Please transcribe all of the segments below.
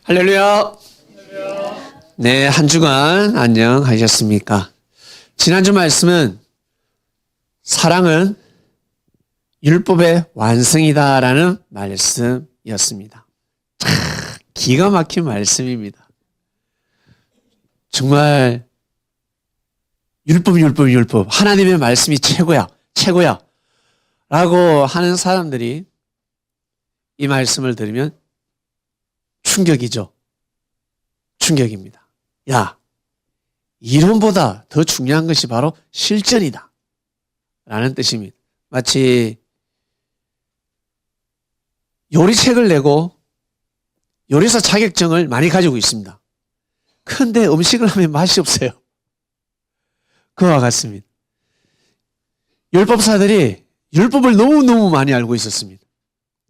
할렐루야. 네, 한 주간 안녕하셨습니까? 지난주 말씀은 사랑은 율법의 완성이다라는 말씀이었습니다. 참 기가 막힌 말씀입니다. 정말 율법 하나님의 말씀이 최고야 라고 하는 사람들이 이 말씀을 들으면 충격입니다. 야, 이론보다 더 중요한 것이 바로 실전이다 라는 뜻입니다. 마치 요리책을 내고 요리사 자격증을 많이 가지고 있습니다. 그런데 음식을 하면 맛이 없어요. 그와 같습니다. 율법사들이 율법을 너무너무 많이 알고 있었습니다.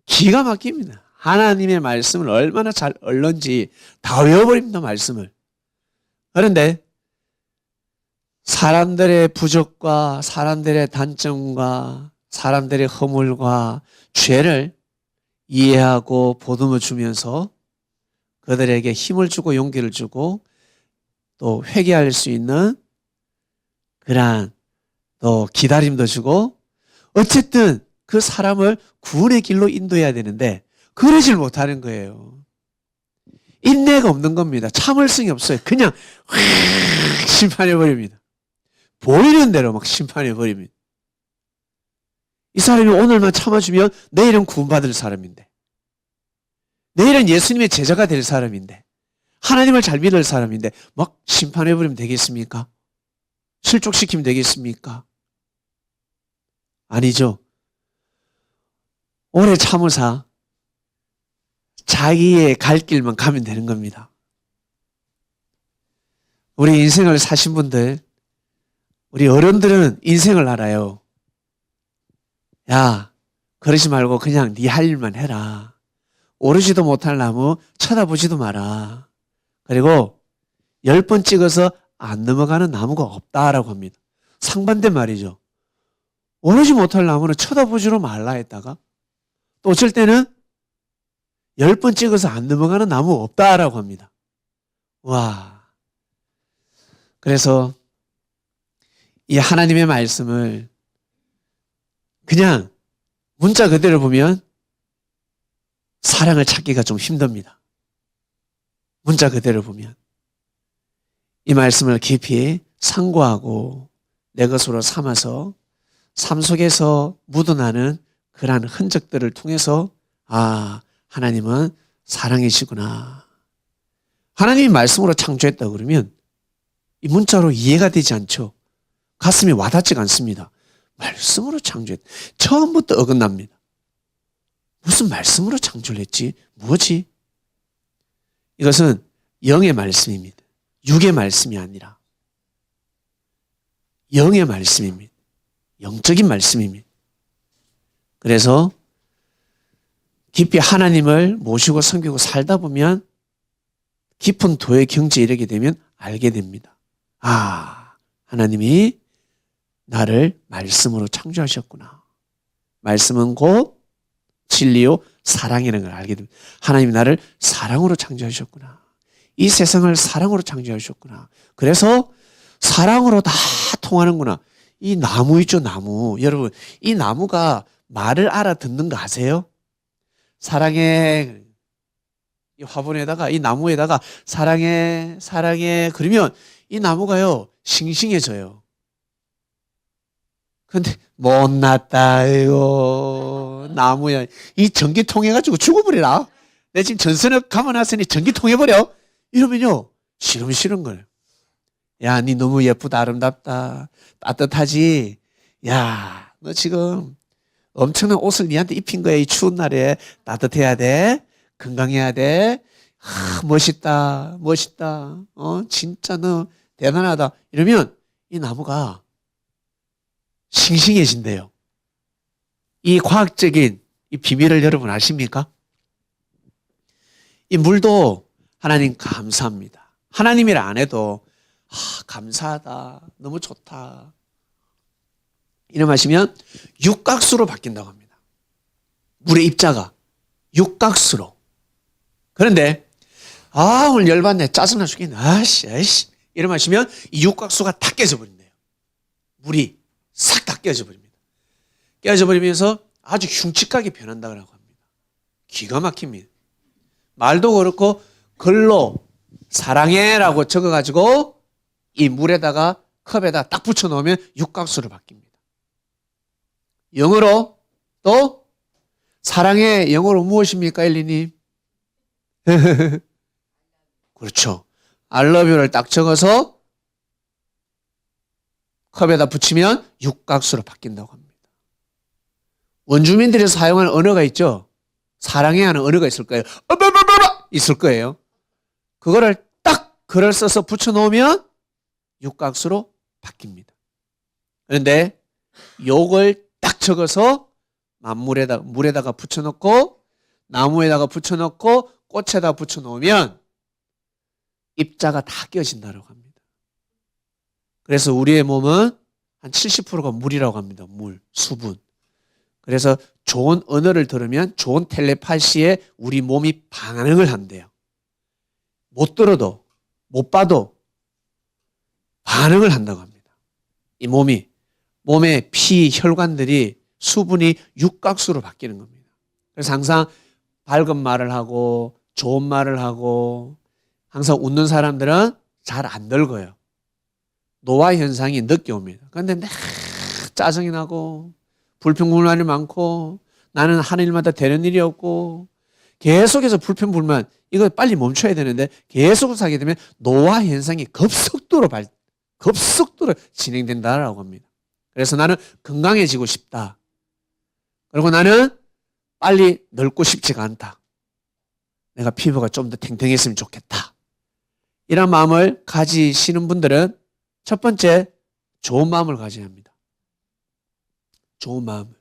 기가 막힙니다. 하나님의 말씀을 얼마나 잘 얻는지 다 외워버립니다. 말씀을. 그런데 사람들의 부족과 사람들의 단점과 사람들의 허물과 죄를 이해하고 보듬어 주면서 그들에게 힘을 주고 용기를 주고 또 회개할 수 있는 그러한 또 기다림도 주고 어쨌든 그 사람을 구원의 길로 인도해야 되는데 그러질 못하는 거예요. 인내가 없는 겁니다. 참을성이 없어요. 그냥 확 심판해버립니다. 보이는 대로 막 심판해버립니다. 이 사람이 오늘만 참아주면 내일은 구원받을 사람인데, 내일은 예수님의 제자가 될 사람인데, 하나님을 잘 믿을 사람인데 막 심판해버리면 되겠습니까? 실족시키면 되겠습니까? 아니죠. 오래 참으사 자기의 갈 길만 가면 되는 겁니다. 우리 인생을 사신 분들, 우리 어른들은 인생을 알아요. 야, 그러지 말고 그냥 네 할 일만 해라. 오르지도 못할 나무 쳐다보지도 마라. 그리고 10번 찍어서 안 넘어가는 나무가 없다라고 합니다. 상반된 말이죠. 오르지 못할 나무는 쳐다보지도 말라 했다가 또 어쩔 때는 10번 찍어서 안 넘어가는 나무 없다라고 합니다. 와. 그래서 이 하나님의 말씀을 그냥 문자 그대로 보면 사랑을 찾기가 좀 힘듭니다. 문자 그대로 보면. 이 말씀을 깊이 상고하고 내 것으로 삼아서 삶 속에서 묻어나는 그러한 흔적들을 통해서 하나님은 사랑이시구나. 하나님이 말씀으로 창조했다 그러면 이 문자로 이해가 되지 않죠. 가슴이 와닿지가 않습니다. 말씀으로 창조했다. 처음부터 어긋납니다. 무슨 말씀으로 창조를 했지? 뭐지? 이것은 영의 말씀입니다. 육의 말씀이 아니라 영의 말씀입니다. 영적인 말씀입니다. 그래서 깊이 하나님을 모시고 섬기고 살다 보면 깊은 도의 경지에 이르게 되면 알게 됩니다. 하나님이 나를 말씀으로 창조하셨구나. 말씀은 곧 진리요 사랑이라는 걸 알게 됩니다. 하나님이 나를 사랑으로 창조하셨구나. 이 세상을 사랑으로 창조하셨구나. 그래서 사랑으로 다 통하는구나. 이 나무 있죠, 나무. 여러분, 이 나무가 말을 알아듣는 거 아세요? 사랑해. 이 화분에다가, 이 나무에다가 사랑해, 사랑해. 그러면 이 나무가요, 싱싱해져요. 근데 못났다, 이거. 나무야. 이 전기 통해가지고 죽어버리라. 내 지금 전선을 감아놨으니 전기 통해버려. 이러면요, 싫은 거예요. 야, 니 너무 예쁘다, 아름답다, 따뜻하지? 야, 너 지금 엄청난 옷을 니한테 입힌 거야. 이 추운 날에 따뜻해야 돼. 건강해야 돼. 멋있다. 진짜 너 대단하다. 이러면 이 나무가 싱싱해진대요. 이 과학적인 이 비밀을 여러분 아십니까? 이 물도 하나님 감사합니다. 하나님이라 안 해도 감사하다. 너무 좋다. 이름 하시면 육각수로 바뀐다고 합니다. 물의 입자가 육각수로. 그런데 아, 오늘 열받네. 짜증나 죽겠네. 아이씨. 이러면 하시면 이 육각수가 다 깨져버린대요. 물이 싹 다 깨져버립니다. 깨져버리면서 아주 흉측하게 변한다고 합니다. 기가 막힙니다. 말도 그렇고 글로 사랑해라고 적어가지고 이 물에다가 컵에다 딱 붙여놓으면 육각수로 바뀝니다. 영어로 또 사랑해 영어로 무엇입니까, 엘리님? 그렇죠. I love you를 딱 적어서 컵에다 붙이면 육각수로 바뀐다고 합니다. 원주민들이 사용하는 언어가 있죠. 사랑해 하는 언어가 있을 거예요. 있을 거예요. 그거를 딱 글을 써서 붙여놓으면 육각수로 바뀝니다. 그런데 요걸 딱 적어서 물에다가 붙여놓고 나무에다가 붙여놓고 꽃에다 붙여놓으면 입자가 다 깨어진다고 합니다. 그래서 우리의 몸은 한 70%가 물이라고 합니다. 물, 수분. 그래서 좋은 언어를 들으면 좋은 텔레파시에 우리 몸이 반응을 한대요. 못 들어도 못 봐도 반응을 한다고 합니다. 이 몸의 피, 혈관들이 수분이 육각수로 바뀌는 겁니다. 그래서 항상 밝은 말을 하고 좋은 말을 하고 항상 웃는 사람들은 잘 안 늙어요. 노화 현상이 늦게 옵니다. 그런데 막 짜증이 나고 불평불만이 많고 나는 하는 일마다 되는 일이 없고 계속해서 불평불만 이거 빨리 멈춰야 되는데 계속 하게 되면 노화 현상이 급속도로 진행된다라고 합니다. 그래서 나는 건강해지고 싶다. 그리고 나는 빨리 늙고 싶지가 않다. 내가 피부가 좀 더 탱탱했으면 좋겠다. 이런 마음을 가지시는 분들은 첫 번째 좋은 마음을 가져야 합니다. 좋은 마음을.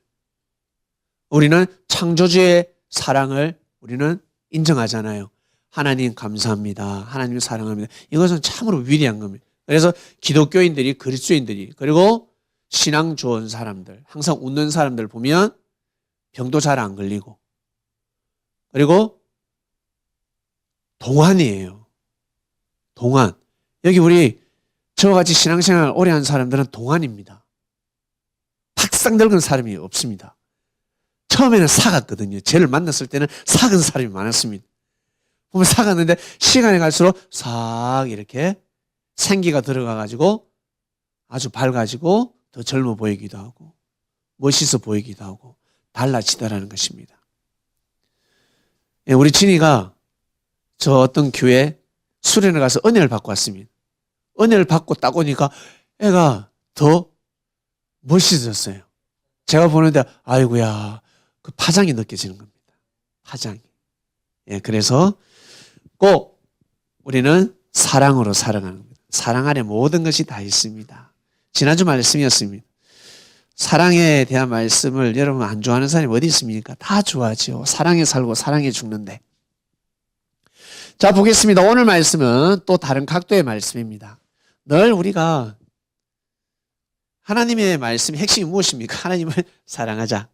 우리는 창조주의 사랑을 우리는 인정하잖아요. 하나님 감사합니다. 하나님 사랑합니다. 이것은 참으로 위대한 겁니다. 그래서 기독교인들이 그리스도인들이 그리고 신앙 좋은 사람들 항상 웃는 사람들 보면 병도 잘 안 걸리고 그리고 동안이에요. 동안. 여기 우리 저와 같이 신앙생활 오래 한 사람들은 동안입니다. 탁상 늙은 사람이 없습니다. 처음에는 사갔거든요. 쟤를 만났을 때는 삭은 사람이 많았습니다. 보면 사갔는데 시간이 갈수록 싹 이렇게 생기가 들어가가지고 아주 밝아지고 더 젊어 보이기도 하고 멋있어 보이기도 하고 달라지다라는 것입니다. 우리 진이가 저 어떤 교회 수련회 가서 은혜를 받고 왔습니다. 은혜를 받고 딱 오니까 애가 더 멋있어졌어요. 제가 보는데 아이고야 그 파장이 느껴지는 겁니다. 파장이. 그래서 꼭 우리는 사랑으로 살아가는 겁니다. 사랑 안에 모든 것이 다 있습니다. 지난주 말씀이었습니다. 사랑에 대한 말씀을 여러분 안 좋아하는 사람이 어디 있습니까? 다 좋아하죠. 사랑에 살고 사랑에 죽는데. 자, 보겠습니다. 오늘 말씀은 또 다른 각도의 말씀입니다. 늘 우리가 하나님의 말씀의 핵심이 무엇입니까? 하나님을 사랑하자.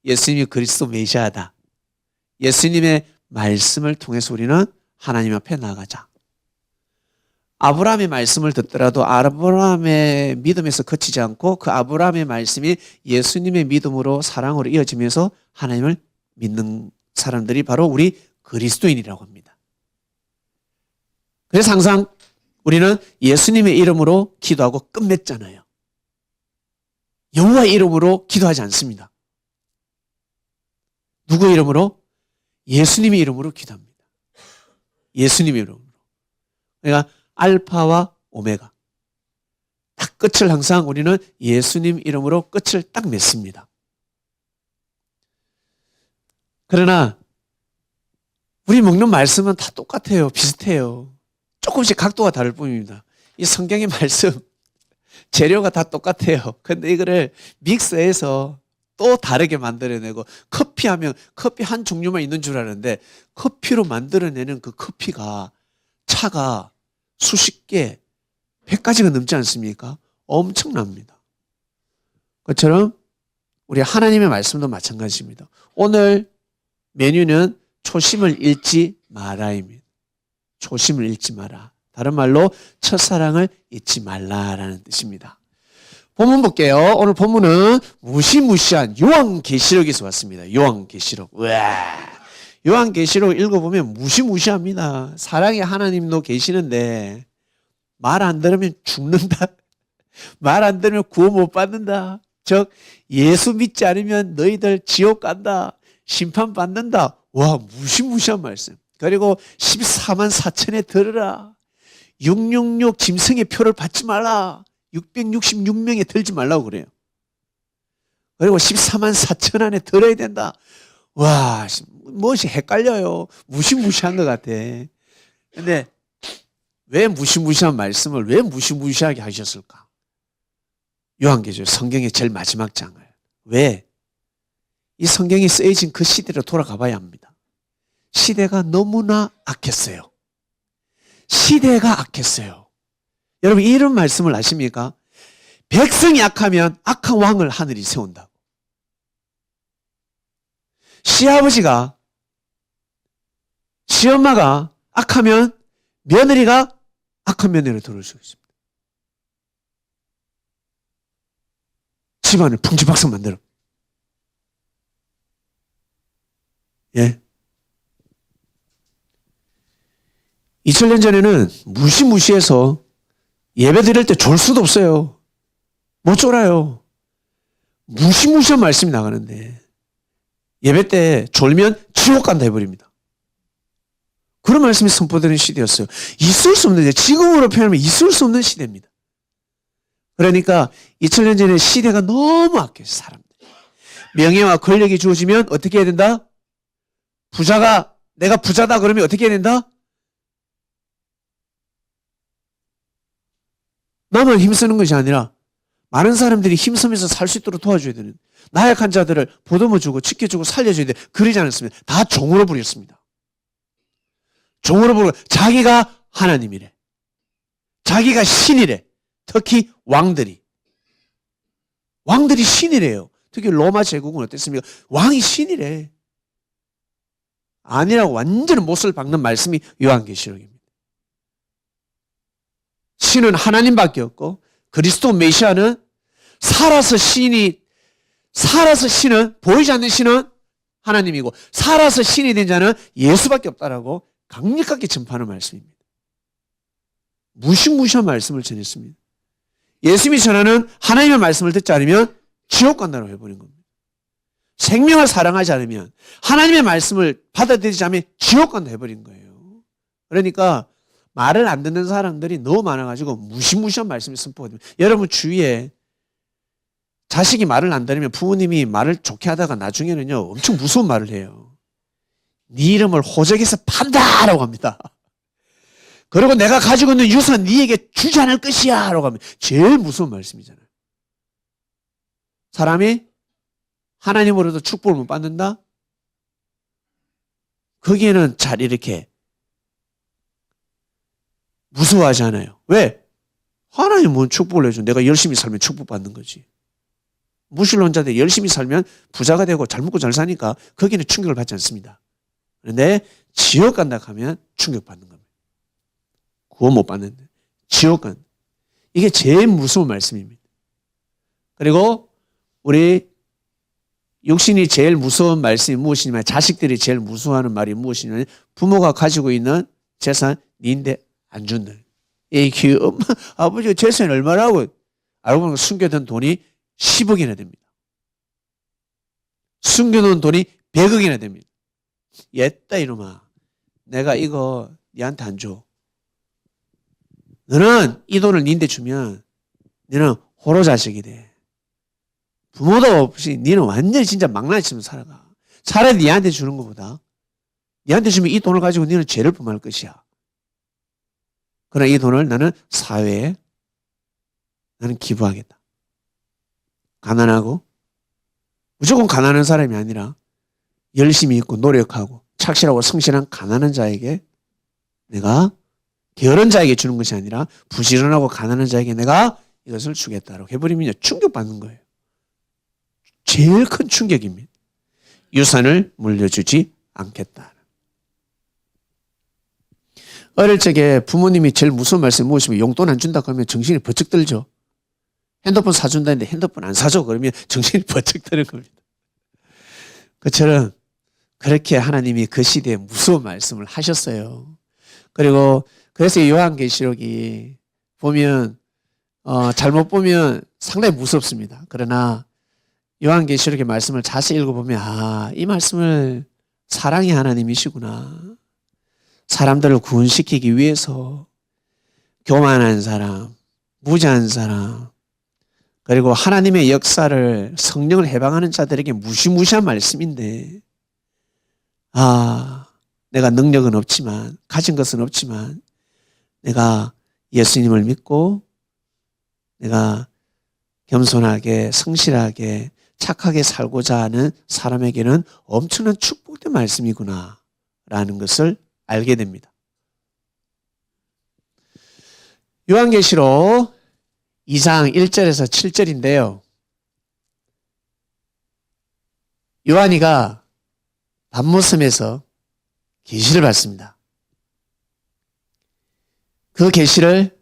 예수님이 그리스도 메시아다. 예수님의 말씀을 통해서 우리는 하나님 앞에 나가자. 아브라함의 말씀을 듣더라도 아브라함의 믿음에서 그치지 않고 그 아브라함의 말씀이 예수님의 믿음으로 사랑으로 이어지면서 하나님을 믿는 사람들이 바로 우리 그리스도인이라고 합니다. 그래서 항상 우리는 예수님의 이름으로 기도하고 끝맺잖아요. 여호와의 이름으로 기도하지 않습니다. 누구의 이름으로? 예수님의 이름으로 기도합니다. 예수님의 이름으로. 그러니까 알파와 오메가. 딱 끝을 항상 우리는 예수님 이름으로 끝을 딱 맺습니다. 그러나 우리 먹는 말씀은 다 똑같아요. 비슷해요. 조금씩 각도가 다를 뿐입니다. 이 성경의 말씀 재료가 다 똑같아요. 근데 이거를 믹스해서 또 다르게 만들어내고 커피 하면 커피 한 종류만 있는 줄 아는데 커피로 만들어내는 그 커피가 차가 수십 개, 100가지가 넘지 않습니까? 엄청납니다. 그것처럼 우리 하나님의 말씀도 마찬가지입니다. 오늘 메뉴는 초심을 잃지 마라입니다. 초심을 잃지 마라. 다른 말로 첫사랑을 잊지 말라라는 뜻입니다. 본문 볼게요. 오늘 본문은 무시무시한 요한계시록에서 왔습니다. 요한계시록. 우와. 요한계시록 읽어보면 무시무시합니다. 사랑의 하나님도 계시는데 말 안 들으면 죽는다. 말 안 들으면 구원 못 받는다. 즉 예수 믿지 않으면 너희들 지옥 간다. 심판받는다. 와, 무시무시한 말씀. 그리고 14만 4천에 들으라. 666 짐승의 표를 받지 말라. 666명에 들지 말라고 그래요. 그리고 14만 4천 안에 들어야 된다. 와, 무엇이 헷갈려요. 무시무시한 것 같아. 근데 왜 무시무시한 말씀을 왜 무시무시하게 하셨을까? 요한계시록 성경의 제일 마지막 장을. 왜? 이 성경이 쓰여진 그 시대로 돌아가 봐야 합니다. 시대가 너무나 악했어요. 시대가 악했어요. 여러분 이런 말씀을 아십니까? 백성이 악하면 악한 왕을 하늘이 세운다고. 시아버지가 시엄마가 악하면 며느리가 악한 며느리를 들어올 수 있습니다. 집안을 풍지박성 만들어. 예. 2000년 전에는 무시무시해서 예배 드릴 때 졸 수도 없어요. 못 졸아요. 무시무시한 말씀이 나가는데 예배 때 졸면 지옥 간다 해버립니다. 그런 말씀이 선포되는 시대였어요. 있을 수 없는, 지금으로 표현하면 있을 수 없는 시대입니다. 그러니까 2000년 전에 시대가 너무 악해요. 사람들. 명예와 권력이 주어지면 어떻게 해야 된다? 내가 부자다 그러면 어떻게 해야 된다? 나만 힘쓰는 것이 아니라 많은 사람들이 힘쓰면서 살 수 있도록 도와줘야 되는, 나약한 자들을 보듬어주고 지켜주고 살려줘야 돼. 그러지 않았으면 다 종으로 부렸습니다. 종으로 부르고 자기가 하나님이래. 자기가 신이래. 특히 왕들이 신이래요. 특히 로마 제국은 어땠습니까? 왕이 신이래. 아니라고 완전히 못을 박는 말씀이 요한계시록입니다. 신은 하나님밖에 없고 그리스도 메시아는 살아서 신은 보이지 않는 신은 하나님이고 살아서 신이 된 자는 예수밖에 없다라고 강력하게 전파하는 말씀입니다. 무시무시한 말씀을 전했습니다. 예수님이 전하는 하나님의 말씀을 듣지 않으면 지옥 간다고 해버린 겁니다. 생명을 사랑하지 않으면 하나님의 말씀을 받아들이지 않으면 지옥 간다 해버린 거예요. 그러니까 말을 안 듣는 사람들이 너무 많아가지고 무시무시한 말씀이 선포가 됩니다. 여러분 주위에 자식이 말을 안 들으면 부모님이 말을 좋게 하다가 나중에는요 엄청 무서운 말을 해요. 네 이름을 호적에서 판다라고 합니다. 그리고 내가 가지고 있는 유산 네에게 주지 않을 것이야 라고 하면 제일 무서운 말씀이잖아요. 사람이 하나님으로도 축복을 못 받는다? 거기에는 잘 이렇게 무서워하지 않아요. 왜? 하나님은 뭔 축복을 해줘. 내가 열심히 살면 축복받는 거지. 무신론자들이 열심히 살면 부자가 되고 잘 먹고 잘 사니까 거기는 충격을 받지 않습니다. 그런데 지옥 간다 하면 충격받는 겁니다. 구원 못 받는데 지옥 간다. 이게 제일 무서운 말씀입니다. 그리고 우리 육신이 제일 무서운 말씀이 무엇이냐면 자식들이 제일 무서워하는 말이 무엇이냐면 부모가 가지고 있는 재산 니인데 안 준다. 이 엄마 아버지가 재산이 얼마라고 알고 보니까 숨겨둔 돈이 10억이나 됩니다. 숨겨놓은 돈이 100억이나 됩니다. 옛다 이놈아. 내가 이거 니한테 안 줘. 너는 이 돈을 니한테 주면 너는 호로 자식이 돼. 부모도 없이 니는 완전히 진짜 망나니처럼 살아가. 차라리 니한테 주는 것보다 니한테 주면 이 돈을 가지고 니는 죄를 범할 것이야. 그러나 이 돈을 나는 사회에 나는 기부하겠다. 가난하고 무조건 가난한 사람이 아니라 열심히 있고 노력하고 착실하고 성실한 가난한 자에게 내가 게으른 자에게 주는 것이 아니라 부지런하고 가난한 자에게 내가 이것을 주겠다라고 해버리면 충격받는 거예요. 제일 큰 충격입니다. 유산을 물려주지 않겠다. 어릴 적에 부모님이 제일 무서운 말씀이 무엇이면 용돈 안 준다 그러면 정신이 번쩍 들죠. 핸드폰 사준다는데 핸드폰 안 사줘 그러면 정신이 번쩍 드는 겁니다. 그처럼 그렇게 하나님이 그 시대에 무서운 말씀을 하셨어요. 그리고 그래서 요한계시록이 보면 잘못 보면 상당히 무섭습니다. 그러나 요한계시록의 말씀을 자세히 읽어보면 이 말씀을 사랑의 하나님이시구나. 사람들을 구원시키기 위해서 교만한 사람, 무지한 사람, 그리고 하나님의 역사를 성령을 해방하는 자들에게 무시무시한 말씀인데 내가 능력은 없지만 가진 것은 없지만 내가 예수님을 믿고 내가 겸손하게 성실하게 착하게 살고자 하는 사람에게는 엄청난 축복된 말씀이구나 라는 것을 알게 됩니다. 요한계시록 2장 1절에서 7절인데요. 요한이가 밤모섬에서 계시를 받습니다. 그 계시를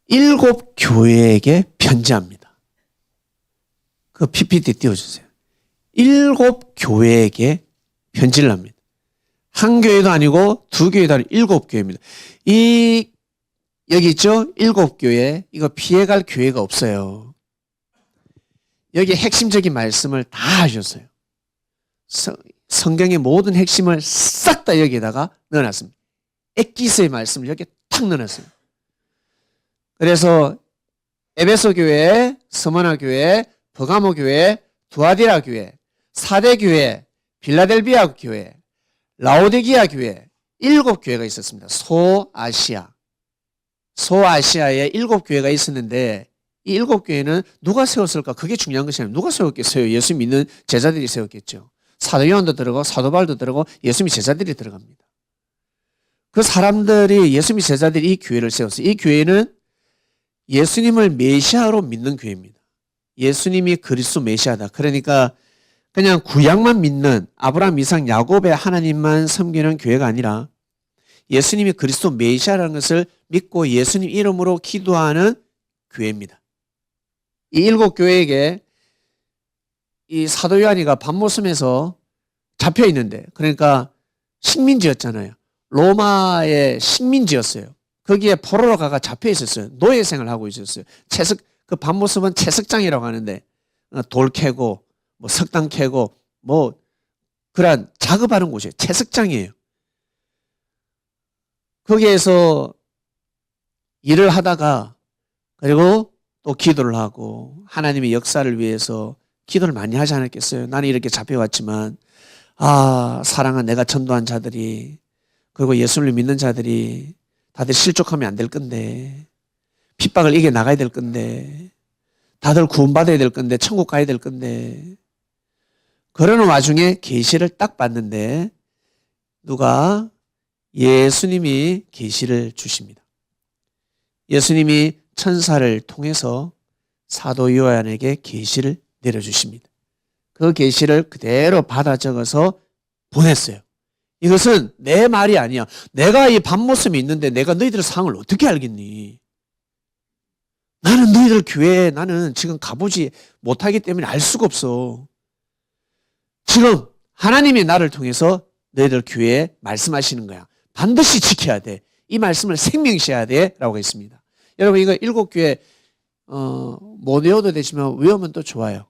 7 교회에게 편지합니다. 그 PPT 띄워주세요. 7 교회에게 편지를 합니다. 한 교회도 아니고 두 교회도 아니고 7 교회입니다. 여기 있죠? 7 교회. 이거 피해갈 교회가 없어요. 여기 핵심적인 말씀을 다 하셨어요. 성경의 모든 핵심을 싹 다 여기에다가 넣어놨습니다. 엑기스의 말씀을 여기에 탁 넣어놨어요. 그래서 에베소 교회, 스무나 교회, 버가모 교회, 두아디라 교회, 사대 교회, 빌라델비아 교회, 라오디게아 교회 7 교회가 있었습니다. 소아시아에 7 교회가 있었는데 이 7 교회는 누가 세웠을까? 그게 중요한 것이 아니라 누가 세웠겠어요? 예수 믿는 제자들이 세웠겠죠. 사도 요한도 들어가고 사도 바울도 들어가고 예수 믿는 제자들이 들어갑니다. 그 사람들이 예수 믿는 제자들이 이 교회를 세웠어요. 이 교회는 예수님을 메시아로 믿는 교회입니다. 예수님이 그리스도 메시아다. 그러니까 그냥 구약만 믿는 아브라함, 이삭, 야곱의 하나님만 섬기는 교회가 아니라 예수님이 그리스도 메시아라는 것을 믿고 예수님 이름으로 기도하는 교회입니다. 이 7 교회에게 이 사도 요한이가 밤모섬에서 잡혀 있는데, 그러니까 식민지였잖아요. 로마의 식민지였어요. 거기에 포로로가 잡혀 있었어요. 노예 생활을 하고 있었어요. 그 밤모섬은 채석장이라고 하는데 돌 캐고 뭐 석당 캐고 뭐 그런 작업하는 곳이에요. 채석장이에요. 거기에서 일을 하다가 그리고 또 기도를 하고 하나님의 역사를 위해서 기도를 많이 하지 않았겠어요? 나는 이렇게 잡혀왔지만 사랑한 내가 전도한 자들이 그리고 예수를 믿는 자들이 다들 실족하면 안 될 건데 핍박을 이겨나가야 될 건데 다들 구원받아야 될 건데 천국 가야 될 건데 그러는 와중에 계시를 딱 봤는데 누가 예수님이 계시를 주십니다. 예수님이 천사를 통해서 사도 요한에게 계시를 내려주십니다. 그 계시를 그대로 받아 적어서 보냈어요. 이것은 내 말이 아니야. 내가 이 밤모섬이 있는데 내가 너희들의 상황을 어떻게 알겠니? 나는 너희들 교회에 나는 지금 가보지 못하기 때문에 알 수가 없어. 지금 하나님이 나를 통해서 너희들 교회에 말씀하시는 거야. 반드시 지켜야 돼. 이 말씀을 생명시해야 돼. 라고 했습니다. 여러분 이거 7 교회 못 외워도 되지만 외우면 또 좋아요.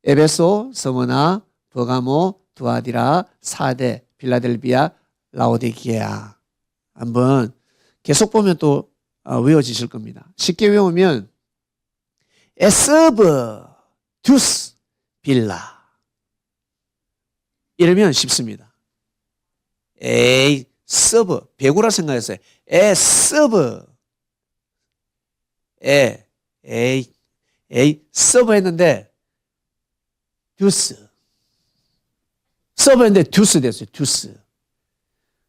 에베소, 스무나, 버가모, 두아디라, 사대, 빌라델비아, 라오디게아. 한번 계속 보면 또 외워지실 겁니다. 쉽게 외우면 에스브, 듀스, 빌라. 이러면 쉽습니다. 에이, 서브, 배구라 생각했어요. 서브. 서브 했는데 듀스. 서브 했는데 듀스 됐어요. 듀스.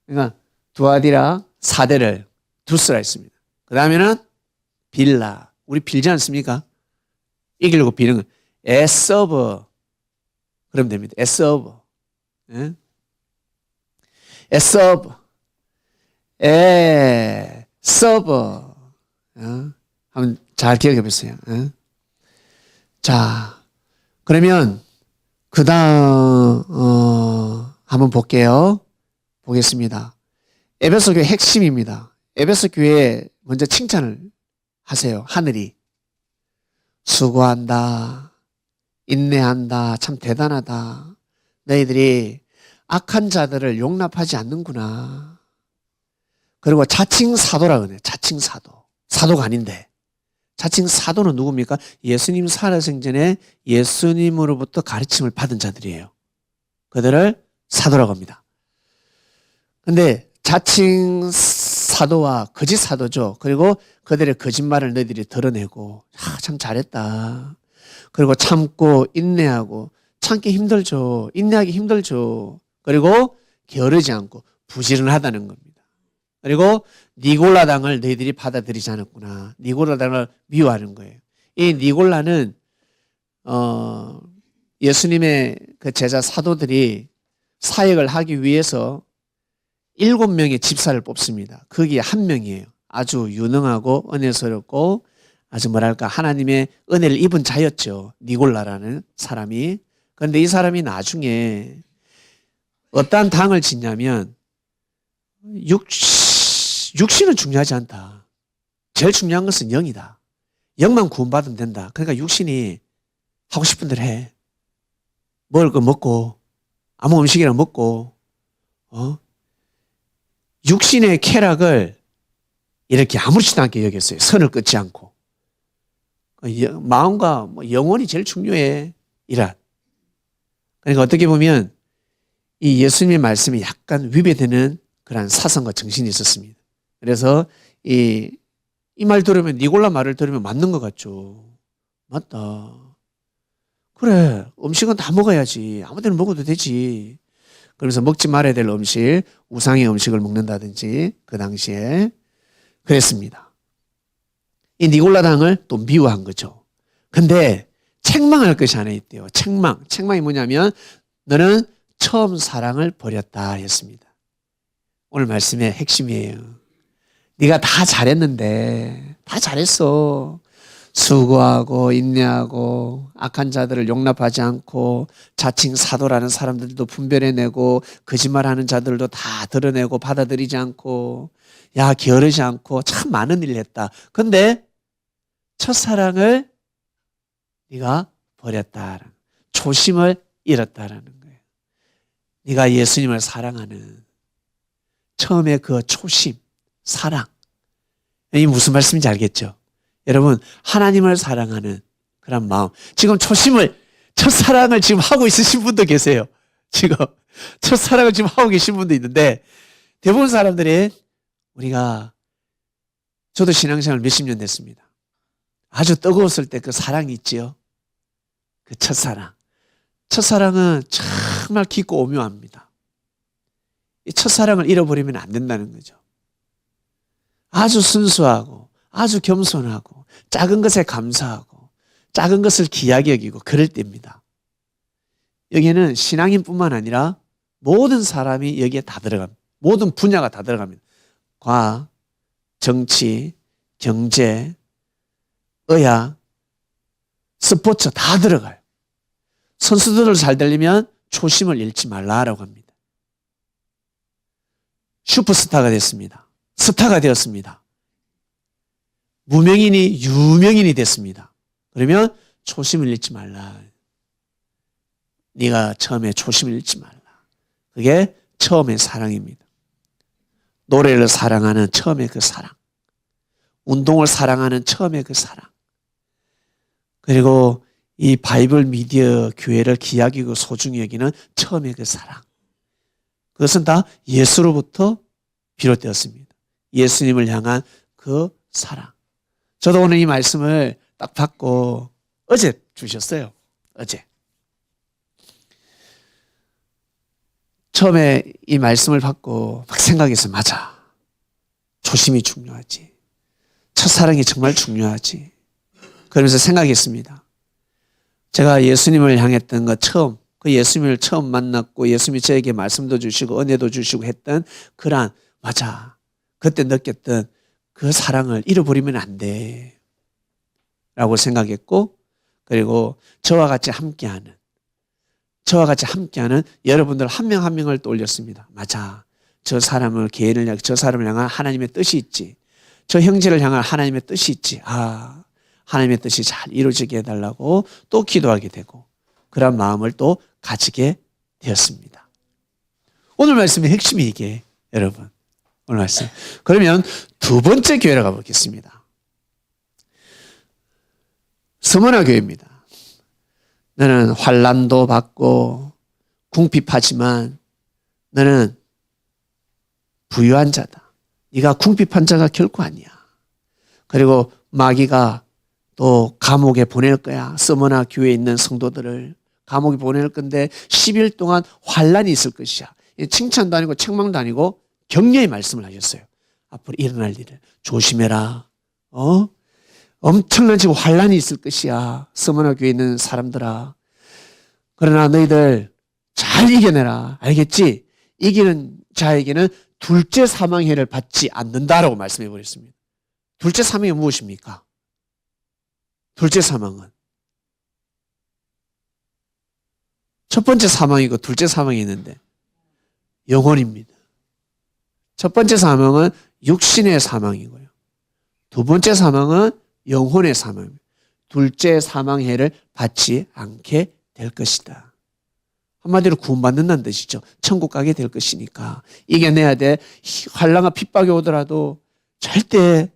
그러니까 두아디라 사대를 듀스라 했습니다. 그 다음에는 빌라. 우리 빌지 않습니까? 이기려고 비는 거. 에서브. 그러면 됩니다. 에서브. 예? serve, serve. 한번 잘 기억해 보세요. 자, 그러면 그 다음 한번 볼게요. 보겠습니다. 에베소 교회 핵심입니다. 에베소 교회에 먼저 칭찬을 하세요. 하늘이 수고한다, 인내한다, 참 대단하다. 너희들이 악한 자들을 용납하지 않는구나. 그리고 자칭 사도라 그러네. 자칭 사도. 사도가 아닌데. 자칭 사도는 누굽니까? 예수님 살아생전에 예수님으로부터 가르침을 받은 자들이에요. 그들을 사도라고 합니다. 근데 자칭 사도와 거짓 사도죠. 그리고 그들의 거짓말을 너희들이 드러내고 참 잘했다. 그리고 참고 인내하고 참기 힘들죠. 인내하기 힘들죠. 그리고 게으르지 않고 부지런하다는 겁니다. 그리고 니골라당을 너희들이 받아들이지 않았구나. 니골라당을 미워하는 거예요. 이 니골라는 예수님의 그 제자 사도들이 사역을 하기 위해서 7명의 집사를 뽑습니다. 거기에 한 명이에요. 아주 유능하고 은혜스럽고 아주 뭐랄까 하나님의 은혜를 입은 자였죠. 니골라라는 사람이. 그런데 이 사람이 나중에 어떠한 당을 짓냐면 육신은 중요하지 않다. 제일 중요한 것은 영이다. 영만 구원받으면 된다. 그러니까 육신이 하고 싶은 대로 해. 먹을 거 먹고 아무 음식이나 먹고 육신의 쾌락을 이렇게 아무렇지도 않게 여겼어요. 선을 끊지 않고. 마음과 영혼이 제일 중요해. 이라. 그러니까 어떻게 보면 이 예수님의 말씀이 약간 위배되는 그런 사상과 정신이 있었습니다. 그래서 이 말 들으면 니골라 말을 들으면 맞는 것 같죠. 맞다. 그래, 음식은 다 먹어야지. 아무 데나 먹어도 되지. 그러면서 먹지 말아야 될 음식, 우상의 음식을 먹는다든지 그 당시에 그랬습니다. 이 니골라당을 또 미워한 거죠. 근데 책망할 것이 하나 있대요. 책망이 뭐냐면 너는 처음 사랑을 버렸다 했습니다. 오늘 말씀의 핵심이에요. 네가 다 잘했는데 다 잘했어. 수고하고 인내하고 악한 자들을 용납하지 않고 자칭 사도라는 사람들도 분별해내고 거짓말하는 자들도 다 드러내고 받아들이지 않고 야 게으르지 않고 참 많은 일을 했다. 그런데 첫사랑을 네가 버렸다. 초심을 잃었다라는 거예요. 네가 예수님을 사랑하는 처음에 그 초심, 사랑. 이 무슨 말씀인지 알겠죠? 여러분 하나님을 사랑하는 그런 마음. 지금 첫사랑을 지금 하고 있으신 분도 계세요. 지금 첫사랑을 지금 하고 계신 분도 있는데 대부분 사람들이 저도 신앙생활 몇십 년 됐습니다. 아주 뜨거웠을 때 그 사랑이 있지요. 그 첫사랑. 첫사랑은 정말 깊고 오묘합니다. 이 첫사랑을 잃어버리면 안 된다는 거죠. 아주 순수하고 아주 겸손하고 작은 것에 감사하고 작은 것을 귀하게 여기고 그럴 때입니다. 여기에는 신앙인뿐만 아니라 모든 사람이 여기에 다 들어갑니다. 모든 분야가 다 들어갑니다. 과학, 정치, 경제, 의학, 스포츠 다 들어가요. 선수들을 잘 되려면 초심을 잃지 말라라고 합니다. 슈퍼스타가 됐습니다. 스타가 되었습니다. 무명인이 유명인이 됐습니다. 그러면 초심을 잃지 말라. 네가 처음에 초심을 잃지 말라. 그게 처음의 사랑입니다. 노래를 사랑하는 처음의 그 사랑. 운동을 사랑하는 처음의 그 사랑. 그리고 이 바이블 미디어 교회를 귀하게 여기고 소중히 여기는 처음의 그 사랑. 그것은 다 예수로부터 비롯되었습니다. 예수님을 향한 그 사랑. 저도 오늘 이 말씀을 딱 받고 어제 주셨어요. 어제. 처음에 이 말씀을 받고 막 생각했어요. 맞아. 초심이 중요하지. 첫사랑이 정말 중요하지. 그러면서 생각했습니다. 제가 예수님을 향했던 것 처음 그 예수님을 처음 만났고 예수님이 저에게 말씀도 주시고 은혜도 주시고 했던 그러한 맞아. 그때 느꼈던 그 사랑을 잃어버리면 안 돼. 라고 생각했고 그리고 저와 같이 함께하는 여러분들 한 명 한 명을 떠올렸습니다. 맞아. 저 사람을 개인을 향해 저 사람을 향한 하나님의 뜻이 있지. 저 형제를 향한 하나님의 뜻이 있지. 아, 하나님의 뜻이 잘 이루어지게 해달라고 또 기도하게 되고 그런 마음을 또 가지게 되었습니다. 오늘 말씀의 핵심이 이게 여러분 오늘 말씀. 그러면 두 번째 교회로 가보겠습니다. 서머나 교회입니다. 너는 환난도 받고 궁핍하지만 너는 부유한 자다. 네가 궁핍한 자가 결코 아니야. 그리고 마귀가 또 감옥에 보낼 거야. 서머나 교회에 있는 성도들을 감옥에 보낼 건데 10일 동안 환난이 있을 것이야. 칭찬도 아니고 책망도 아니고 격려의 말씀을 하셨어요. 앞으로 일어날 일을 조심해라. 엄청난 지금 환난이 있을 것이야. 서머나 교회에 있는 사람들아. 그러나 너희들 잘 이겨내라. 알겠지? 이기는 자에게는 둘째 사망해를 받지 않는다라고 말씀해 버렸습니다. 둘째 사망이 무엇입니까? 둘째 사망은 첫 번째 사망이고 둘째 사망이 있는데 영혼입니다. 첫 번째 사망은 육신의 사망이고요. 두 번째 사망은 영혼의 사망입니다. 둘째 사망해를 받지 않게 될 것이다. 한마디로 구원받는다는 뜻이죠. 천국 가게 될 것이니까 이겨내야 돼. 환난과 핍박이 오더라도 절대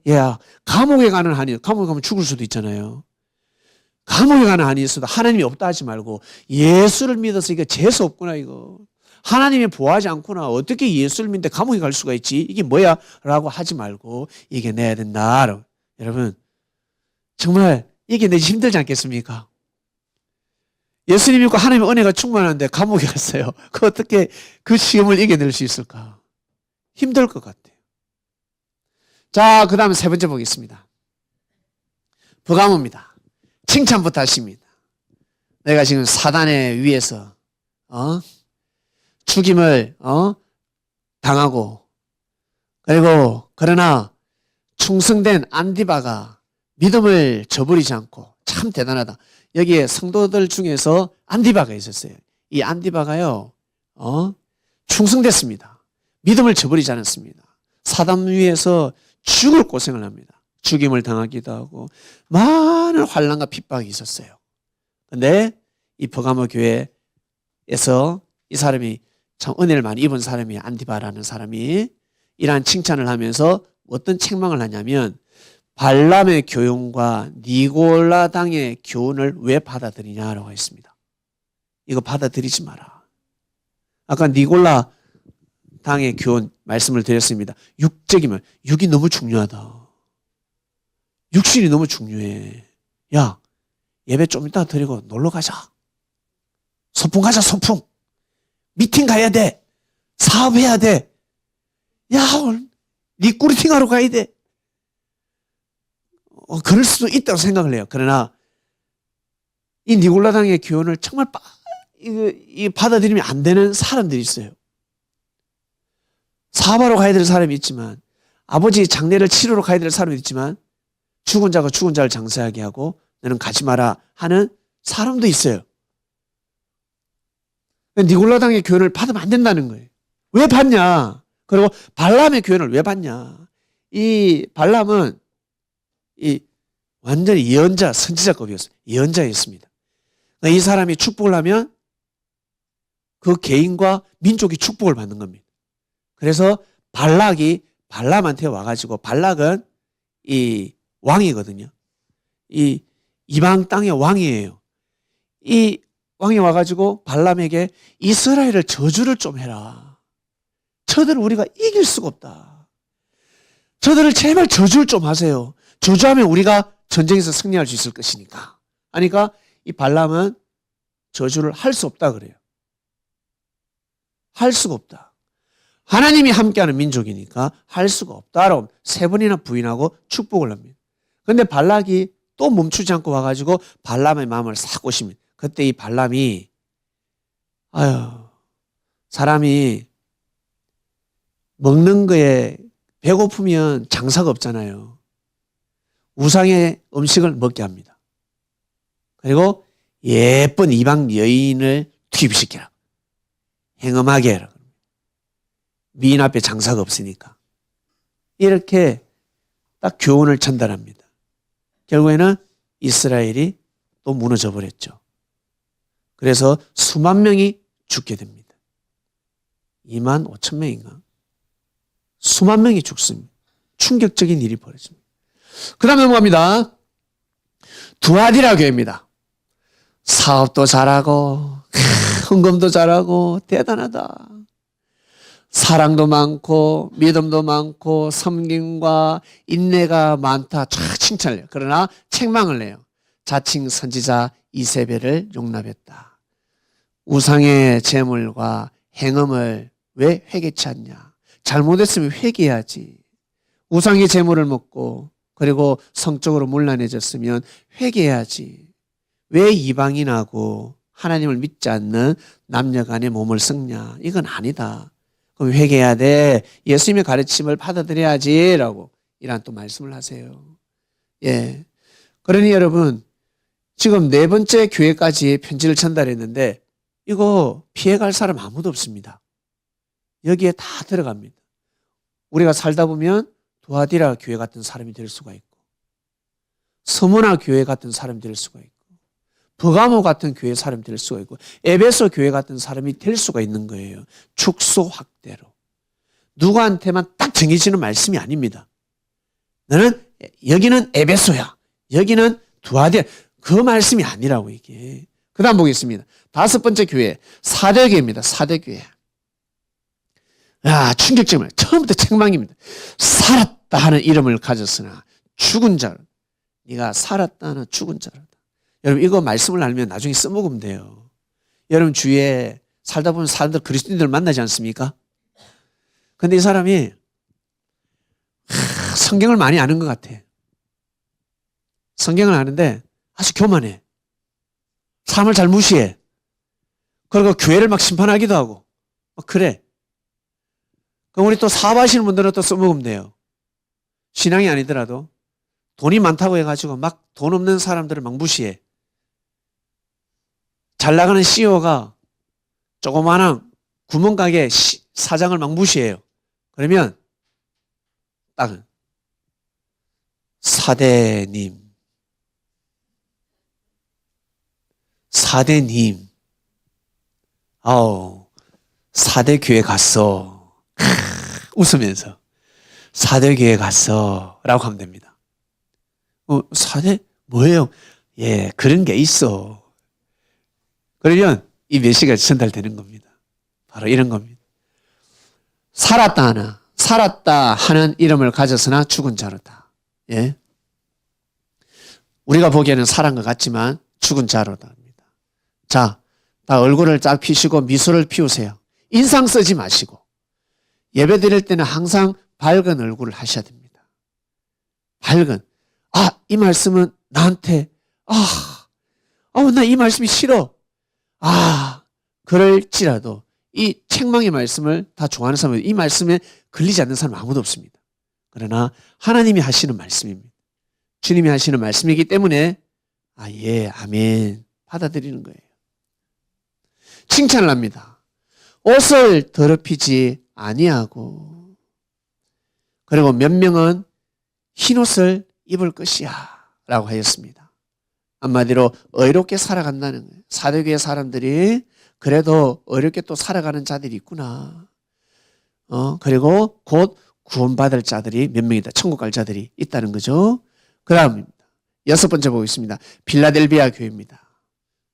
감옥에 가는 한이 감옥에 가면 죽을 수도 있잖아요. 감옥에 가는 한이 있어도 하나님이 없다 하지 말고 예수를 믿어서 이거 재수 없구나 이거. 하나님이 보호하지 않구나. 어떻게 예수를 믿는데 감옥에 갈 수가 있지? 이게 뭐야? 라고 하지 말고 이겨내야 된다. 여러분 정말 이겨내기 힘들지 않겠습니까? 예수님 믿고 하나님의 은혜가 충만한데 감옥에 갔어요. 그 어떻게 그 시험을 이겨낼 수 있을까? 힘들 것 같아요. 자, 그 다음에 세 번째 보겠습니다. 버가모입니다. 칭찬부터 하십니다. 내가 지금 사단의 위에서 죽임을 당하고 그리고 그러나 충성된 안디바가 믿음을 저버리지 않고 참 대단하다. 여기에 성도들 중에서 안디바가 있었어요. 이 안디바가요, 충성됐습니다. 믿음을 저버리지 않았습니다. 사단 위에서 죽을 고생을 합니다. 죽임을 당하기도 하고 많은 환난과 핍박이 있었어요. 근데 이 버가모 교회에서 이 사람이 참 은혜를 많이 입은 사람이 안디바라는 사람이 이러한 칭찬을 하면서 어떤 책망을 하냐면 발람의 교훈과 니골라당의 교훈을 왜 받아들이냐라고 했습니다. 이거 받아들이지 마라. 아까 니골라 당의 교훈 말씀을 드렸습니다. 육적이면 육이 너무 중요하다. 육신이 너무 중요해. 야, 예배 좀 이따 드리고 놀러 가자. 소풍 가자, 소풍. 미팅 가야 돼. 사업해야 돼. 야, 오늘 리크루팅 하러 가야 돼. 그럴 수도 있다고 생각을 해요. 그러나 이 니골라당의 교훈을 정말 받아들이면 안 되는 사람들이 있어요. 사업하러 가야 될 사람이 있지만 아버지 장례를 치르러 가야 될 사람이 있지만 죽은 자가 죽은 자를 장사하게 하고 너는 가지 마라 하는 사람도 있어요. 니골라당의 교훈을 받으면 안 된다는 거예요. 왜 받냐? 그리고 발람의 교훈을 왜 받냐? 이 발람은 완전히 예언자, 선지자급이었어요. 예언자였습니다. 이 사람이 축복을 하면 그 개인과 민족이 축복을 받는 겁니다. 그래서 발락이 발람한테 와가지고 발락은 이 왕이거든요. 이 이방 땅의 왕이에요. 이 왕이 와가지고 발람에게 이스라엘을 저주를 좀 해라. 저들을 우리가 이길 수가 없다. 저들을 제발 저주를 좀 하세요. 저주하면 우리가 전쟁에서 승리할 수 있을 것이니까. 그러니까 이 발람은 저주를 할 수 없다 그래요. 할 수가 없다. 하나님이 함께하는 민족이니까 할 수가 없다라고 세 번이나 부인하고 축복을 합니다. 그런데 발락이 또 멈추지 않고 와가지고 발람의 마음을 싹 꼬십니다. 그때 이 발람이 아유, 사람이 먹는 거에 배고프면 장사가 없잖아요. 우상의 음식을 먹게 합니다. 그리고 예쁜 이방 여인을 투입시키라. 행음하게 해라. 미인 앞에 장사가 없으니까. 이렇게 딱 교훈을 전달합니다. 결국에는 이스라엘이 또 무너져 버렸죠. 그래서 수만 명이 죽게 됩니다. 2만 5천 명인가? 수만 명이 죽습니다. 충격적인 일이 벌어집니다. 그 다음에 넘어갑니다. 두아디라 교회입니다. 사업도 잘하고 헌금도 잘하고 대단하다. 사랑도 많고 믿음도 많고 섬김과 인내가 많다. 쫙 칭찬을 해요. 그러나 책망을 내요. 자칭 선지자 이세벨을 용납했다. 우상의 제물과 행음을 왜 회개치 않냐. 잘못했으면 회개해야지. 우상의 제물을 먹고 그리고 성적으로 문란해졌으면 회개해야지. 왜 이방인하고 하나님을 믿지 않는 남녀 간의 몸을 썩냐. 이건 아니다. 그럼 회개해야 돼. 예수님의 가르침을 받아들여야지. 라고 이런 또 말씀을 하세요. 예. 그러니 여러분, 지금 네 번째 교회까지 편지를 전달했는데 이거 피해갈 사람 아무도 없습니다. 여기에 다 들어갑니다. 우리가 살다 보면 두아디라 교회 같은 사람이 될 수가 있고 서문화 교회 같은 사람이 될 수가 있고 버가모 같은 교회 사람이 될 수가 있고 에베소 교회 같은 사람이 될 수가 있는 거예요. 축소 확대로. 누구한테만 딱 정해지는 말씀이 아닙니다. 너는 여기는 에베소야. 여기는 두아디라. 그 말씀이 아니라고 이게. 그 다음 보겠습니다. 다섯 번째 교회 사대교회입니다. 사대교회. 아, 충격적이에요. 처음부터 책망입니다. 살았다 하는 이름을 가졌으나 죽은 자로. 네가 살았다 하는 죽은 자로다. 여러분 이거 말씀을 알면 나중에 써먹으면 돼요. 여러분 주위에 살다 보면 사람들 그리스도인들 만나지 않습니까? 근데 이 사람이 성경을 많이 아는 것 같아. 성경을 아는데 아주 교만해. 사람을 잘 무시해. 그리고 교회를 막 심판하기도 하고 막 그래. 그럼 우리 또 사업하시는 분들은 또 써먹으면 돼요. 신앙이 아니더라도 돈이 많다고 해가지고 막 돈 없는 사람들을 막 무시해. 잘 나가는 CEO가 조그마한 구멍가게 사장을 막 무시해요. 그러면 딱 사대님 아우 사대교회 갔어. 웃으면서 사대교회 갔어 라고 하면 됩니다. 사대 뭐예요? 예, 그런 게 있어. 그러면 이 메시지가 전달되는 겁니다. 바로 이런 겁니다. 살았다 하는 이름을 가졌으나 죽은 자로다. 예. 우리가 보기에는 살은 것 같지만 죽은 자로다. 자, 다 얼굴을 쫙 피시고 미소를 피우세요. 인상 쓰지 마시고 예배 드릴 때는 항상 밝은 얼굴을 하셔야 됩니다. 밝은. 이 말씀은 나한테 나 이 말씀이 싫어. 그럴지라도 이 책망의 말씀을 다 좋아하는 사람은 이 말씀에 걸리지 않는 사람은 아무도 없습니다. 그러나 하나님이 하시는 말씀입니다. 주님이 하시는 말씀이기 때문에 예, 아멘 받아들이는 거예요. 칭찬을 합니다. 옷을 더럽히지 아니하고 그리고 몇 명은 흰옷을 입을 것이야 라고 하였습니다. 한마디로 의롭게 살아간다는 거예요. 사대교회 사람들이 그래도 어렵게 또 살아가는 자들이 있구나. 그리고 곧 구원받을 자들이 몇 명이다. 천국 갈 자들이 있다는 거죠. 그 다음입니다. 여섯 번째 보겠습니다. 빌라델비아 교회입니다.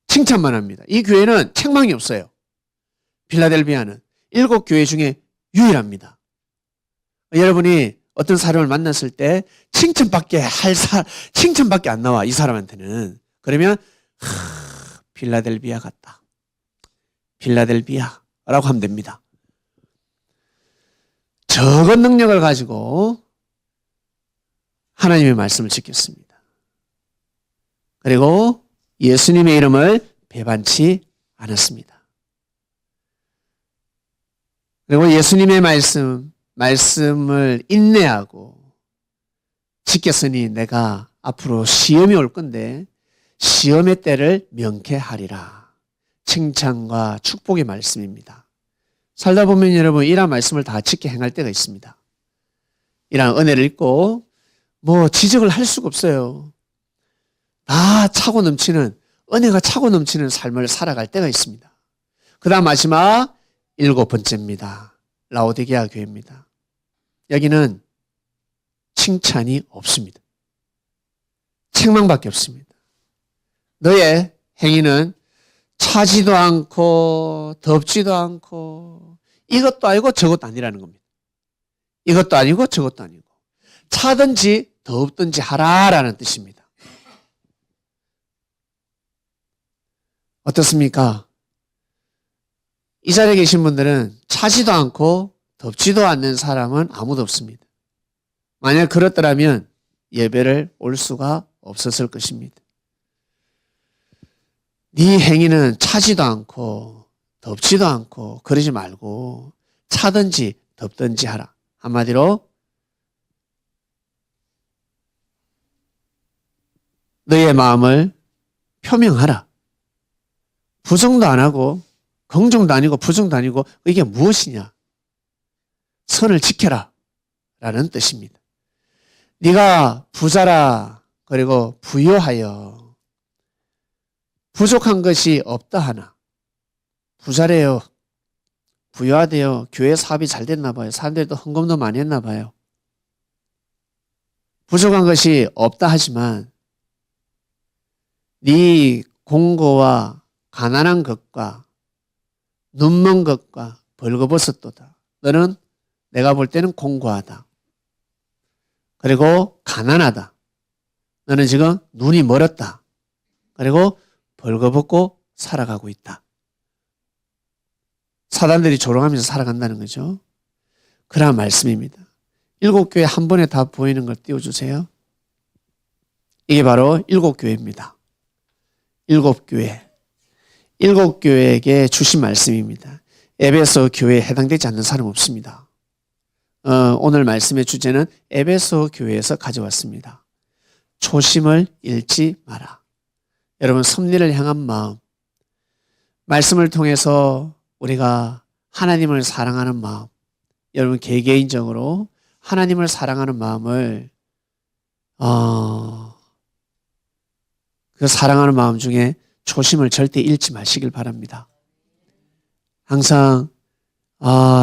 칭찬만 합니다. 이 교회는 책망이 없어요. 빌라델비아는 7교회 중에 유일합니다. 여러분이 어떤 사람을 만났을 때 칭찬밖에 안 나와. 이 사람한테는. 그러면 빌라델비아 같다. 빌라델비아라고 하면 됩니다. 적은 능력을 가지고 하나님의 말씀을 지켰습니다. 그리고 예수님의 이름을 배반치 않았습니다. 그리고 예수님의 말씀을 인내하고 지켰으니 내가 앞으로 시험이 올 건데 시험의 때를 명쾌하리라. 칭찬과 축복의 말씀입니다. 살다 보면 여러분 이러한 말씀을 다 지켜 행할 때가 있습니다. 이러한 은혜를 잊고 뭐 지적을 할 수가 없어요. 다 차고 넘치는 은혜가 차고 넘치는 삶을 살아갈 때가 있습니다. 그 다음 마지막 7번째입니다. 라오디게아 교회입니다. 여기는 칭찬이 없습니다. 책망밖에 없습니다. 너의 행위는 차지도 않고 덥지도 않고 이것도 아니고 저것도 아니라는 겁니다. 이것도 아니고 저것도 아니고 차든지 덥든지 하라라는 뜻입니다. 어떻습니까? 이 자리에 계신 분들은 차지도 않고 덥지도 않는 사람은 아무도 없습니다. 만약 그렇더라면 예배를 올 수가 없었을 것입니다. 네 행위는 차지도 않고 덥지도 않고 그러지 말고 차든지 덥든지 하라. 한마디로 너의 마음을 표명하라. 부정도 안 하고 긍정도 아니고 부정도 아니고 이게 무엇이냐? 선을 지켜라 라는 뜻입니다. 네가 부자라 그리고 부유하여 부족한 것이 없다 하나. 부자래요. 부유하대요. 교회 사업이 잘 됐나 봐요. 사람들도 헌금도 많이 했나 봐요. 부족한 것이 없다 하지만 네 공고와 가난한 것과 눈먼 것과 벌거벗었도다. 너는 내가 볼 때는 공고하다. 그리고 가난하다. 너는 지금 눈이 멀었다. 그리고 벌거벗고 살아가고 있다. 사단들이 조롱하면서 살아간다는 거죠. 그러한 말씀입니다. 7교회 한 번에 다 보이는 걸 띄워주세요. 이게 바로 7교회입니다. 7교회. 7교회에게 주신 말씀입니다. 에베소 교회에 해당되지 않는 사람 없습니다. 오늘 말씀의 주제는 에베소 교회에서 가져왔습니다. 초심을 잃지 마라. 여러분 섭리를 향한 마음, 말씀을 통해서 우리가 하나님을 사랑하는 마음, 여러분 개개인적으로 하나님을 사랑하는 마음을 그 사랑하는 마음 중에 초심을 절대 잃지 마시길 바랍니다. 항상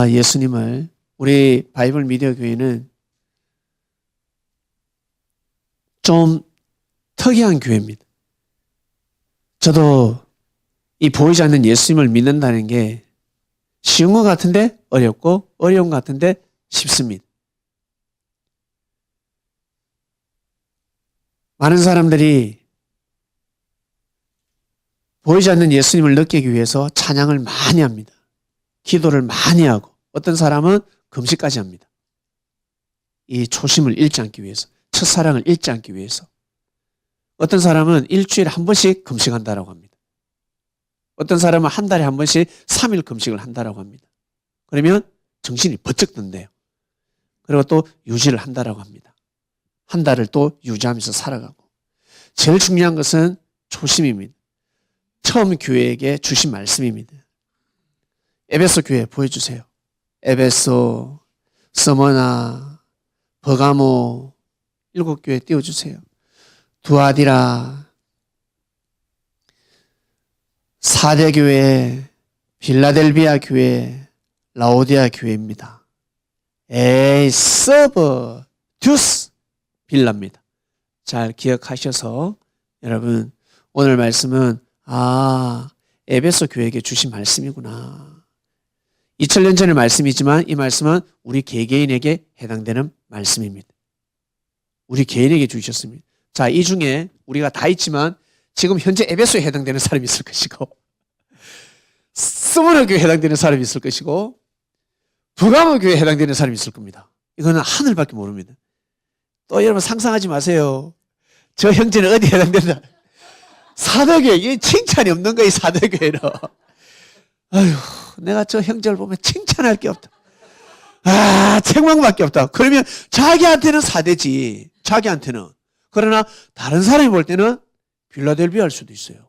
예수님을 우리 바이블 미디어 교회는 좀 특이한 교회입니다. 저도 이 보이지 않는 예수님을 믿는다는 게 쉬운 것 같은데 어렵고 어려운 것 같은데 쉽습니다. 많은 사람들이 보이지 않는 예수님을 느끼기 위해서 찬양을 많이 합니다. 기도를 많이 하고 어떤 사람은 금식까지 합니다. 이 초심을 잃지 않기 위해서, 첫사랑을 잃지 않기 위해서. 어떤 사람은 일주일에 한 번씩 금식한다라고 합니다. 어떤 사람은 한 달에 한 번씩 3일 금식을 한다라고 합니다. 그러면 정신이 번쩍 든대요. 그리고 또 유지를 한다라고 합니다. 한 달을 또 유지하면서 살아가고. 제일 중요한 것은 초심입니다. 처음 교회에게 주신 말씀입니다. 에베소 교회 보여주세요. 에베소, 스모나, 버가모 7교회 띄워주세요. 두아디라, 사대교회, 빌라델비아 교회, 라오디아 교회입니다. 서버, 듀스, 빌라입니다. 잘 기억하셔서 여러분 오늘 말씀은 에베소 교회에게 주신 말씀이구나. 2000년 전의 말씀이지만 이 말씀은 우리 개개인에게 해당되는 말씀입니다. 우리 개인에게 주셨습니다. 자, 이 중에 우리가 다 있지만 지금 현재 에베소에 해당되는 사람이 있을 것이고 스무나 교회에 해당되는 사람이 있을 것이고 부가모 교회에 해당되는 사람이 있을 겁니다. 이거는 하늘밖에 모릅니다. 또 여러분 상상하지 마세요. 저 형제는 어디에 해당된다. 사대교회, 이 칭찬이 없는 거예요. 사대교회는. 아휴, 내가 저 형제를 보면 칭찬할 게 없다. 아, 책망밖에 없다. 그러면 자기한테는 사대지. 자기한테는. 그러나 다른 사람이 볼 때는 빌라델비아 할 수도 있어요.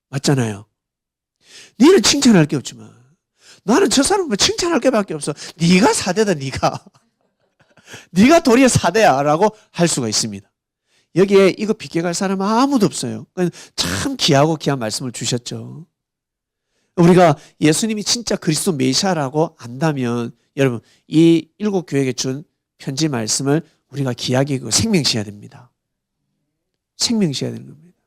맞잖아요. 니는 칭찬할 게 없지만 나는 저 사람 보면 칭찬할 게 밖에 없어. 네가 사대다, 네가. 네가 도리어 사대야 라고 할 수가 있습니다. 여기에 이거 비껴갈 사람은 아무도 없어요. 참 귀하고 귀한 말씀을 주셨죠. 우리가 예수님이 진짜 그리스도 메시아라고 안다면 여러분 이 7교회에 준 편지 말씀을 우리가 귀하게 생명시해야 됩니다. 생명시해야 되는 겁니다.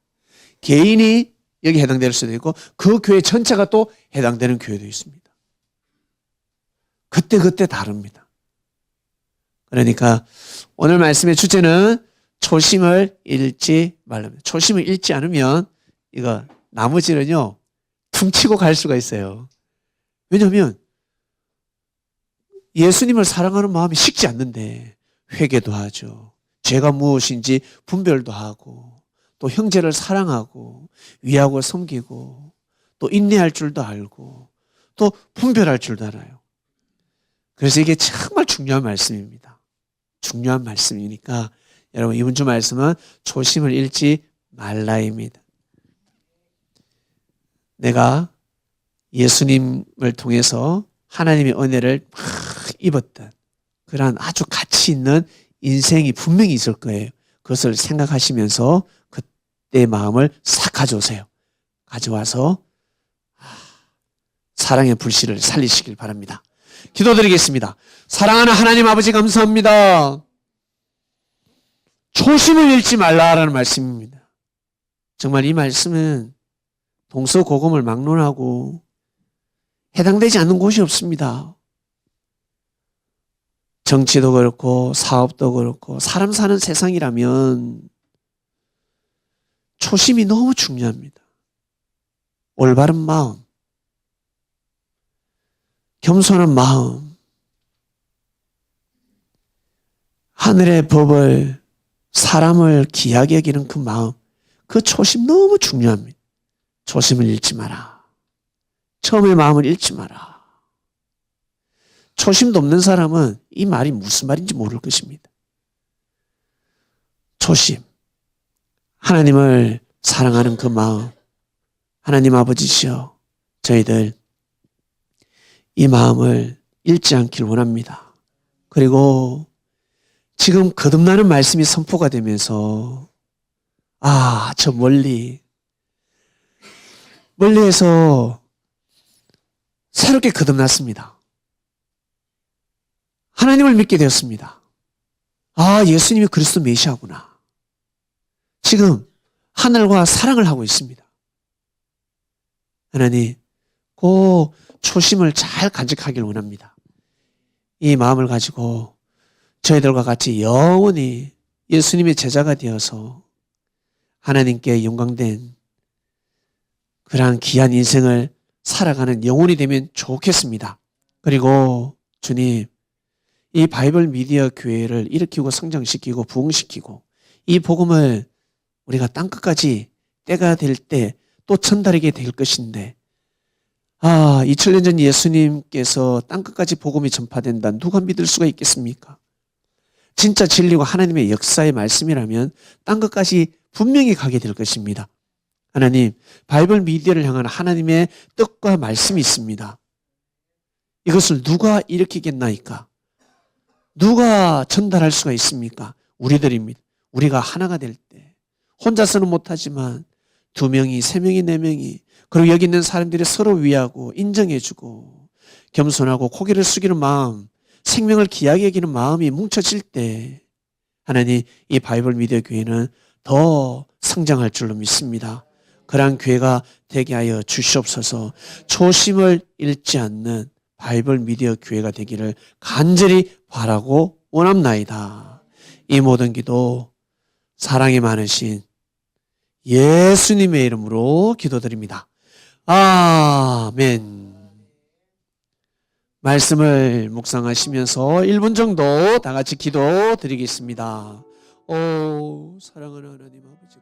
개인이 여기 해당될 수도 있고 그 교회 전체가 또 해당되는 교회도 있습니다. 그때 다릅니다. 그러니까 오늘 말씀의 주제는 초심을 잃지 말랍니다. 초심을 잃지 않으면 이거 나머지는요 퉁치고 갈 수가 있어요. 왜냐하면 예수님을 사랑하는 마음이 식지 않는데 회개도 하죠. 죄가 무엇인지 분별도 하고 또 형제를 사랑하고 위하고 섬기고 또 인내할 줄도 알고 또 분별할 줄도 알아요. 그래서 이게 정말 중요한 말씀입니다. 중요한 말씀이니까 여러분 이번 주 말씀은 초심을 잃지 말라입니다. 내가 예수님을 통해서 하나님의 은혜를 막 입었던 그러한 아주 가치 있는 인생이 분명히 있을 거예요. 그것을 생각하시면서 그때의 마음을 싹 가져오세요. 가져와서 사랑의 불씨를 살리시길 바랍니다. 기도드리겠습니다. 사랑하는 하나님 아버지 감사합니다. 초심을 잃지 말라라는 말씀입니다. 정말 이 말씀은 동서고금을 막론하고 해당되지 않는 곳이 없습니다. 정치도 그렇고 사업도 그렇고 사람 사는 세상이라면 초심이 너무 중요합니다. 올바른 마음, 겸손한 마음, 하늘의 법을 사람을 귀하게 여기는 그 마음, 그 초심 너무 중요합니다. 초심을 잃지 마라. 처음의 마음을 잃지 마라. 초심도 없는 사람은 이 말이 무슨 말인지 모를 것입니다. 초심, 하나님을 사랑하는 그 마음, 하나님 아버지시여 저희들 이 마음을 잃지 않길 원합니다. 그리고 지금 거듭나는 말씀이 선포가 되면서 저 멀리에서 새롭게 거듭났습니다. 하나님을 믿게 되었습니다. 예수님이 그리스도 메시아구나. 지금 하늘과 사랑을 하고 있습니다. 하나님, 그 초심을 잘 간직하길 원합니다. 이 마음을 가지고 저희들과 같이 영원히 예수님의 제자가 되어서 하나님께 영광된 그러한 귀한 인생을 살아가는 영혼이 되면 좋겠습니다. 그리고 주님, 이 바이블 미디어 교회를 일으키고 성장시키고 부흥시키고 이 복음을 우리가 땅끝까지 때가 될 때 또 전달하게 될 것인데 2000년 전 예수님께서 땅끝까지 복음이 전파된다. 누가 믿을 수가 있겠습니까? 진짜 진리고 하나님의 역사의 말씀이라면 땅끝까지 분명히 가게 될 것입니다. 하나님, 바이블 미디어를 향한 하나님의 뜻과 말씀이 있습니다. 이것을 누가 일으키겠나이까? 누가 전달할 수가 있습니까? 우리들입니다. 우리가 하나가 될 때 혼자서는 못하지만 2명이, 3명이, 4명이 그리고 여기 있는 사람들이 서로 위하고 인정해주고 겸손하고 고개를 숙이는 마음, 생명을 귀하게 여기는 마음이 뭉쳐질 때 하나님 이 바이블 미디어 교회는 더 성장할 줄로 믿습니다. 그러한 교회가 되게 하여 주시옵소서. 초심을 잃지 않는 바이블 미디어 교회가 되기를 간절히 바라고 원합나이다. 이 모든 기도 사랑이 많으신 예수님의 이름으로 기도드립니다. 아멘. 말씀을 묵상하시면서 1분 정도 다 같이 기도 드리겠습니다. 사랑하는 하나님 아버지